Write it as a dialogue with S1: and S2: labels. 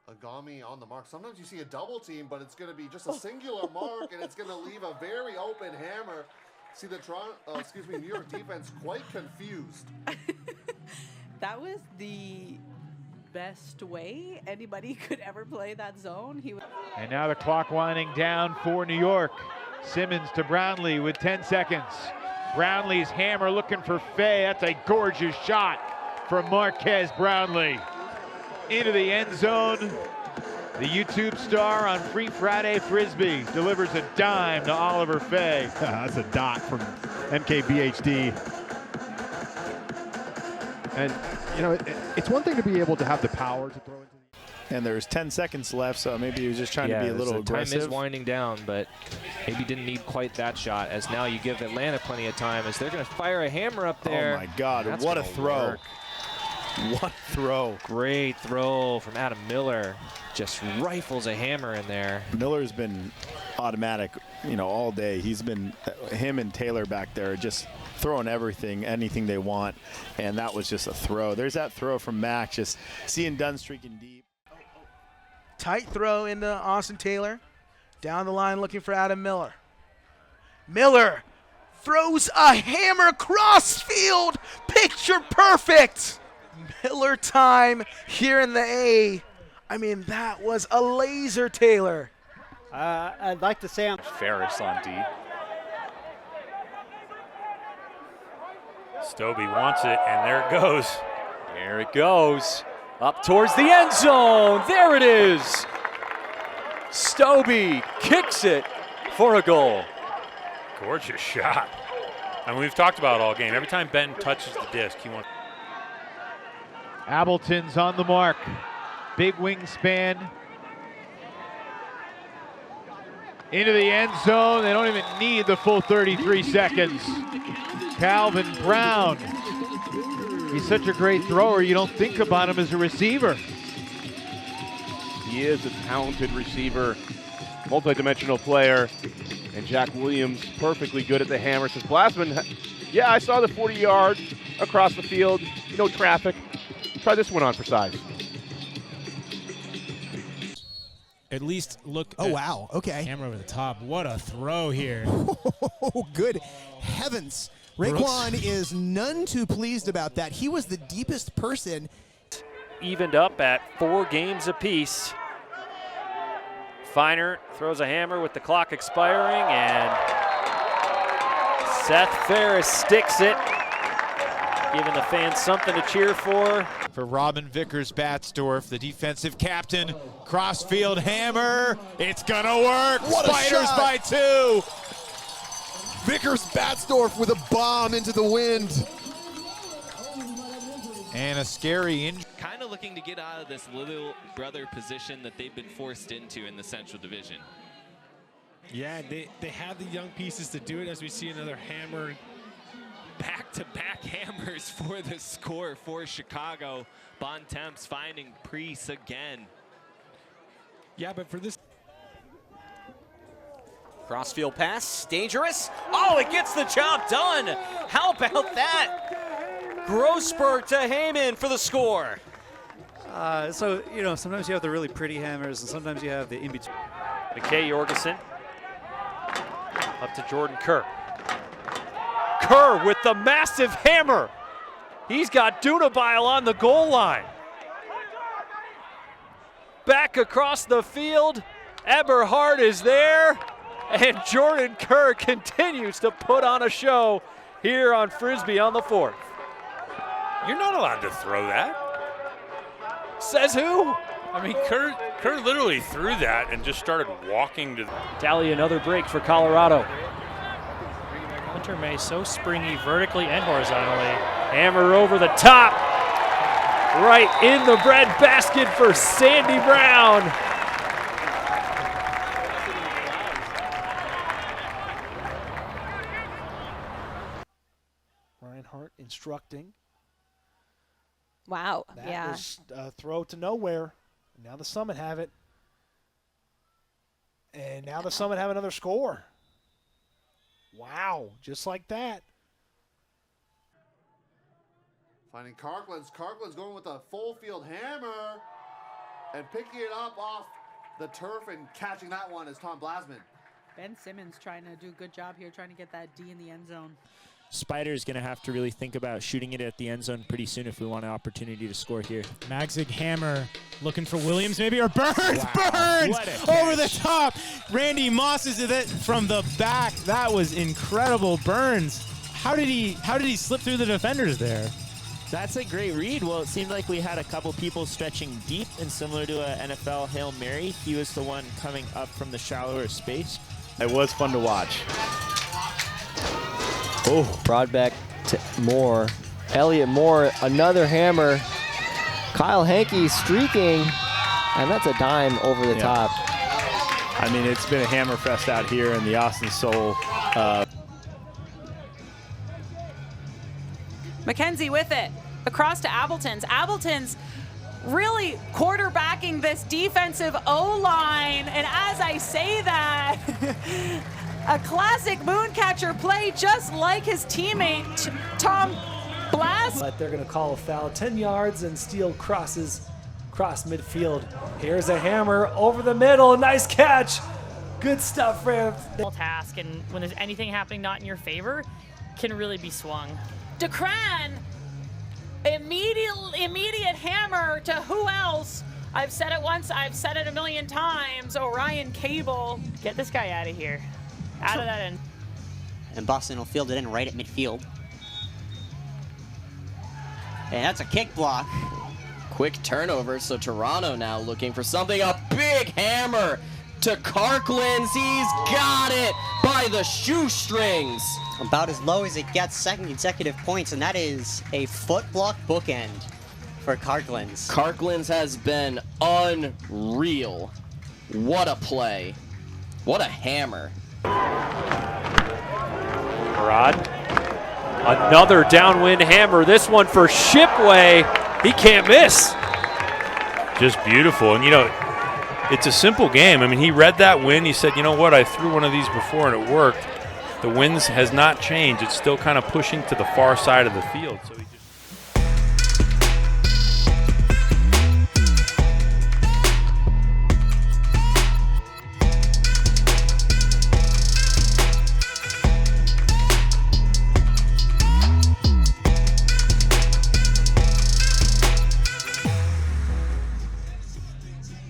S1: Agami on the mark. Sometimes you see a double team, but it's going to be just a singular mark, and it's going to leave a very open hammer. See the New York defense quite confused.
S2: That was the best way anybody could ever play that zone.
S3: And now the clock winding down for New York. Simmons to Brownlee with 10 seconds. Brownlee's hammer looking for Fay. That's a gorgeous shot from Marquez Brownlee. Into the end zone. The YouTube star on Free Friday Frisbee delivers a dime to Oliver Fay.
S4: That's a dot from MKBHD. And, you know, it's one thing to be able to have the power to throw into the...
S5: And there's 10 seconds left, so maybe he was just trying to be a little aggressive.
S6: Time is winding down, but maybe didn't need quite that shot, as now you give Atlanta plenty of time as they're going to fire a hammer up there.
S5: Oh, my God.
S6: That's
S5: what a throw.
S6: Work.
S5: What a throw.
S6: Great throw from Adam Miller. Just rifles a hammer in there.
S5: Miller's been automatic, you know, all day. He's been, him and Taylor back there just throwing everything, anything they want, and that was just a throw. There's that throw from Mac, just seeing Dunn streaking deep.
S7: Tight throw into Austin Taylor. Down the line looking for Adam Miller. Miller throws a hammer cross field. Picture perfect. Miller time here in the A. I mean, that was a laser, Taylor.
S8: I'd like to say
S9: Ferris on D. Stobie wants it, and there it goes.
S6: There it goes. Up towards the end zone. There it is. Stobie kicks it for a goal.
S9: Gorgeous shot. I mean, we've talked about it all game. Every time Ben touches the disc, he wants.
S3: Appleton's on the mark. Big wingspan. Into the end zone. They don't even need the full 33 seconds. Calvin Brown. He's such a great thrower, you don't think about him as a receiver.
S4: He is a talented receiver, multi-dimensional player, and Jack Williams perfectly good at the hammer. Says Blasman, yeah, I saw the 40-yard across the field, no traffic. Try this one on for size.
S10: At least look.
S11: Oh, wow. Okay.
S10: Camera over the top. What a throw here.
S11: Oh, good heavens. Raekwon is none too pleased about that. He was the deepest person.
S6: Evened up at 4 games apiece. Feiner throws a hammer with the clock expiring, and Seth Ferris sticks it, giving the fans something to cheer for.
S3: For Robin Vickers-Batzdorf, the defensive captain, crossfield hammer, it's gonna work.
S11: What a
S3: Spiders
S11: shot.
S3: by 2.
S11: Vickers-Batzdorf with a bomb into the wind.
S3: And a scary injury.
S12: Kind of looking to get out of this little brother position that they've been forced into in the Central Division.
S10: Yeah, they have the young pieces to do it, as we see another hammer.
S12: Back-to-back hammers for the score for Chicago. Bontemps finding Priest again.
S10: Yeah, but for this.
S13: Crossfield pass, dangerous. Oh, it gets the job done. How about that? Grossberg to Heyman for the score.
S8: So, you know, sometimes you have the really pretty hammers, and sometimes you have the in-between.
S6: McKay Jorgensen up to Jordan Kerr. Kerr with the massive hammer. He's got Dunabile on the goal line. Back across the field, Eberhard is there, and Jordan Kerr continues to put on a show here on Frisbee on the 4th.
S9: You're not allowed to throw that.
S6: Says who?
S9: I mean, Kerr literally threw that and just started walking to.
S6: Tally another break for Colorado.
S14: Hunter May so springy vertically and horizontally.
S6: Hammer over the top. Right in the bread basket for Sandy Brown.
S7: Reinhardt instructing.
S2: Wow,
S7: That
S2: yeah.
S7: was a throw to nowhere. Now the Summit have it. And now the Summit have another score. Wow, just like that.
S1: Finding Carklands. Carklands going with a full field hammer. And picking it up off the turf and catching that one is Tom Blasman.
S2: Ben Simmons trying to do a good job here, trying to get that D in the end zone.
S15: Spider's going to have to really think about shooting it at the end zone pretty soon if we want an opportunity to score here.
S11: Magzig hammer looking for Williams maybe, or Burns.
S15: Wow.
S11: Burns over the top. Randy Moss is it from the back. That was incredible. Burns. How did he slip through the defenders there?
S15: That's a great read. Well, it seemed like we had a couple people stretching deep, and similar to an NFL Hail Mary, he was the one coming up from the shallower space.
S5: It was fun to watch.
S16: Oh, Broadbeck to Moore. Elliott Moore, another hammer. Kyle Hankey streaking, and that's a dime over the top.
S5: I mean, it's been a hammer fest out here in the Austin Soul.
S17: McKenzie with it, across to Appleton's. Appleton's really quarterbacking this defensive O-line, and as I say that, a classic Mooncatcher play just like his teammate, Tom Blass.
S18: But they're gonna call a foul, 10 yards, and Steele crosses across midfield. Here's a hammer over the middle, nice catch. Good stuff for him.
S19: Task, and when there's anything happening not in your favor, can really be swung.
S17: DeCran, immediate hammer to who else? I've said it once, I've said it a million times, Orion Cable.
S19: Get this guy out of here. Out of that end.
S20: And Boston will field it in right at midfield. And that's a kick block.
S13: Quick turnover, so Toronto now looking for something. A big hammer to Karklands. He's got it by the shoestrings.
S20: About as low as it gets, second consecutive points, and that is a foot block bookend for Karklands.
S13: Karklands has been unreal. What a play. What a hammer.
S6: Rod. Another downwind hammer. This one for Shipway. He can't miss.
S9: Just beautiful. And, you know, it's a simple game. I mean, he read that wind. He said, you know what, I threw one of these before and it worked. The wind has not changed. It's still kind of pushing to the far side of the field. So he just